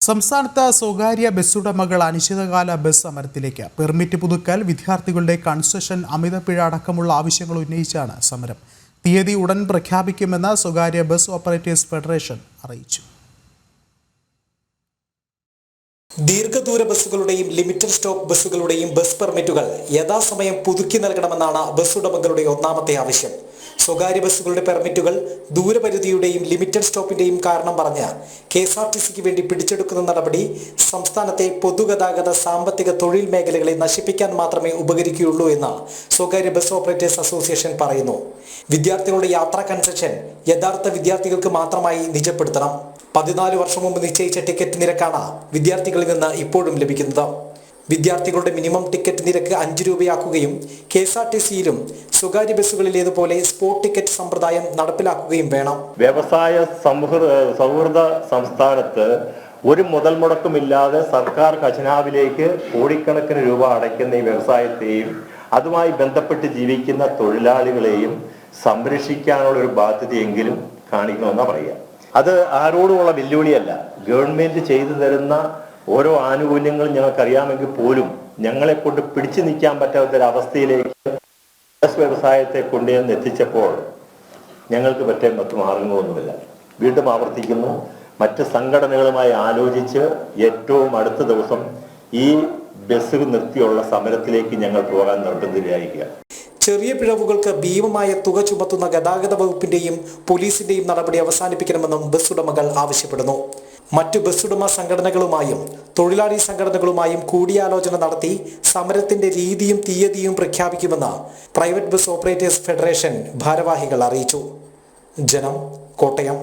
സംസ്ഥാനത്ത് സ്വകാര്യ ബസ്സുടമകൾ അനിശ്ചിതകാല ബസ് സമരത്തിലേക്ക്. പെർമിറ്റ് പുതുക്കൽ, വിദ്യാർത്ഥികളുടെ കൺസെഷൻ, അമിതപ്പിഴ അടക്കമുള്ള ആവശ്യങ്ങൾ ഉന്നയിച്ചാണ് സമരം. തീയതി ഉടൻ പ്രഖ്യാപിക്കുമെന്ന് സ്വകാര്യ ബസ് ഓപ്പറേറ്റേഴ്സ് ഫെഡറേഷൻ അറിയിച്ചു. ദീർഘദൂര ബസ്സുകളുടെയും ലിമിറ്റഡ് സ്റ്റോപ്പ് ബസ്സുകളുടെയും ബസ് പെർമിറ്റുകൾ യഥാസമയം പുതുക്കി നൽകണമെന്നാണ് ബസ് ഉടമകളുടെ ഒന്നാമത്തെ ആവശ്യം. സ്വകാര്യ ബസ്സുകളുടെ പെർമിറ്റുകൾ ദൂരപരിധിയുടെയും ലിമിറ്റഡ് സ്റ്റോപ്പിന്റെയും കാരണം പറഞ്ഞ് KSRTCക്ക് വേണ്ടി പിടിച്ചെടുക്കുന്ന നടപടി സംസ്ഥാനത്തെ പൊതുഗതാഗത, സാമ്പത്തിക, തൊഴിൽ മേഖലകളെ നശിപ്പിക്കാൻ മാത്രമേ ഉപകരിക്കുകയുള്ളൂ എന്ന് സ്വകാര്യ ബസ് ഓപ്പറേറ്റേഴ്സ് അസോസിയേഷൻ പറയുന്നു. വിദ്യാർത്ഥികളുടെ യാത്രാ കൺസെഷൻ യഥാർത്ഥ വിദ്യാർത്ഥികൾക്ക് മാത്രമായി നിജപ്പെടുത്തണം. 14 വർഷം മുമ്പ് നിശ്ചയിച്ച ടിക്കറ്റ് നിരക്കാണ് വിദ്യാർത്ഥികളിൽ നിന്ന് ഇപ്പോഴും ലഭിക്കുന്നത്. വിദ്യാർത്ഥികളുടെ മിനിമം ടിക്കറ്റ് നിരക്ക് 5 രൂപയാക്കുകയും KSRTCയിലും സ്വകാര്യ ബസ്സുകളിലേതുപോലെ സ്പോട്ട് ടിക്കറ്റ് സമ്പ്രദായം നടപ്പിലാക്കുകയും വേണം. വ്യവസായ സൗഹൃദ സംസ്ഥാനത്ത് ഒരു മുതൽ മുടക്കുമില്ലാതെ സർക്കാർ ഖജനാവിലേക്ക് കോടിക്കണക്കിന് രൂപ അടയ്ക്കുന്ന ഈ വ്യവസായത്തെയും അതുമായി ബന്ധപ്പെട്ട് ജീവിക്കുന്ന തൊഴിലാളികളെയും സംരക്ഷിക്കാനുള്ള ഒരു ബാധ്യതയെങ്കിലും കാണിക്കണമെന്നാണ് പറയുക. അത് ആരോടുമുള്ള വെല്ലുവിളിയല്ല. ഗവൺമെന്റ് ചെയ്തു തരുന്ന ഓരോ ആനുകൂല്യങ്ങളും ഞങ്ങൾക്കറിയാമെങ്കിൽ പോലും ഞങ്ങളെ കൊണ്ട് പിടിച്ചു നിൽക്കാൻ പറ്റാത്തൊരവസ്ഥയിലേക്ക് ബസ് വ്യവസായത്തെ കൊണ്ടുവന്ന് എത്തിച്ചപ്പോൾ ഞങ്ങൾക്ക് പറ്റിയ മറ്റു മാർഗങ്ങളൊന്നുമില്ല. വീണ്ടും ആവർത്തിക്കുന്നു, മറ്റ് സംഘടനകളുമായി ആലോചിച്ച് ഏറ്റവും അടുത്ത ദിവസം ഈ ബസ് നിർത്തിയുള്ള സമരത്തിലേക്ക് ഞങ്ങൾ പോകാൻ നിർബന്ധിതരായിരിക്കുക. ചെറിയ പിഴവുകൾക്ക് ഭീമമായ തുക ചുമത്തുന്ന ഗതാഗത വകുപ്പിന്റെയും പോലീസിന്റെയും നടപടി അവസാനിപ്പിക്കണമെന്നും ബസ് ഉടമകൾ ആവശ്യപ്പെടുന്നു. മറ്റു ബസ് ഉടമ സംഘടനകളുമായും തൊഴിലാളി സംഘടനകളുമായും കൂടിയാലോചന നടത്തി സമരത്തിന്റെ രീതിയും തീയതിയും പ്രഖ്യാപിക്കുമെന്ന് പ്രൈവറ്റ് ബസ് ഓപ്പറേറ്റേഴ്സ് ഫെഡറേഷൻ ഭാരവാഹികൾ അറിയിച്ചു. ജനം, കോട്ടയം.